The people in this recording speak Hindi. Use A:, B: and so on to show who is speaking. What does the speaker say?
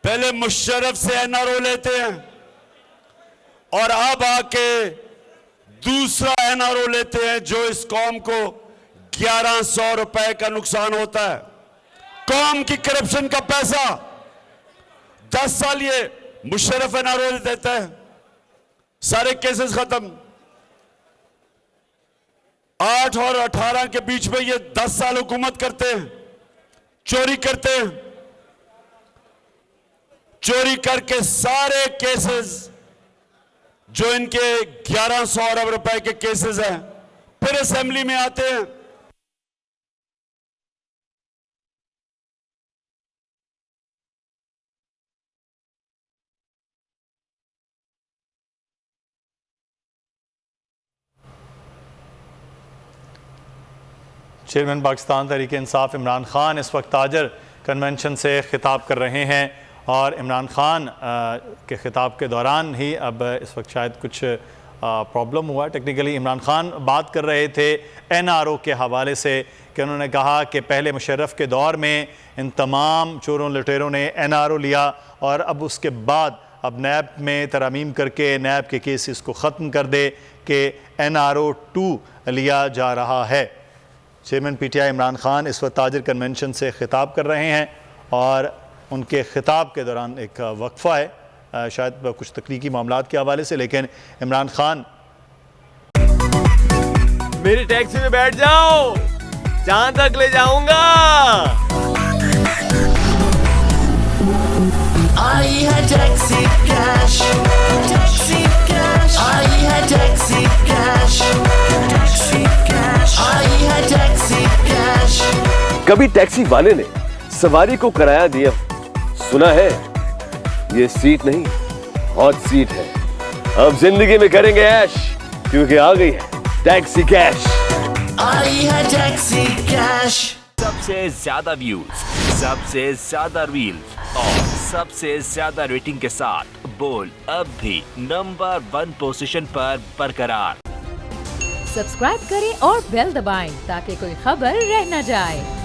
A: पहले मुशर्रफ से एनआरओ लेते हैं और अब आके दूसरा एनआरओ लेते हैं जो इस कौम को 1100 रुपए का नुकसान होता है। कौम की करप्शन का पैसा 10 साल ये मुशर्रफ एनआरओ देता है, सारे केसेस खत्म। 8 और 18 के बीच में ये 10 साल हुकूमत करते हैं, चोरी करते हैं, चोरी करके सारे केसेस जो इनके 1100 अरब रुपए के केसेस हैं फिर असेंबली में आते हैं।
B: चेयरमैन पाकिस्तान तहरीक इंसाफ इमरान खान इस वक्त ताजर कन्वेंशन से खिताब कर रहे हैं और इमरान खान के खिताब के दौरान ही अब इस वक्त शायद कुछ प्रॉब्लम हुआ टेक्निकली। इमरान खान बात कर रहे थे एनआरओ के हवाले से कि उन्होंने कहा कि पहले मुशर्रफ के दौर में इन तमाम चोरों लुटेरों ने एनआरओ लिया और अब उसके बाद अब नैब में तरमीम करके नैब के केसेस को ख़त्म कर दे कि एनआरओ 2 लिया जा रहा है। चेयरमैन पीटीआई इमरान खान इस वक्त ताजर कन्वेंशन से खिताब कर रहे हैं और उनके खिताब के दौरान एक वक्फा है शायद कुछ तकनीकी मामलात के हवाले से, लेकिन इमरान खान
C: मेरी टैक्सी में बैठ जाओ, जहां तक ले जाऊंगा।
D: आई है टैक्सी कैश, टैक्सी कैश, आई है टैक्सी कैश, टैक्सी कैश, आई है टैक्सी कैश।
E: कभी टैक्सी वाले ने सवारी को किराया दिया, सुना है ये सीट नहीं हॉट सीट है। अब जिंदगी में करेंगे ऐश क्योंकि आ गई है टैक्सी कैश।
D: आई है टैक्सी कैश।
F: सबसे ज्यादा व्यूज, सबसे ज्यादा रील्स और सबसे ज्यादा रेटिंग के साथ बोल अब भी नंबर 1 पोजीशन पर बरकरार।
G: सब्सक्राइब करें और बेल दबाएं ताकि कोई खबर रह न जाए।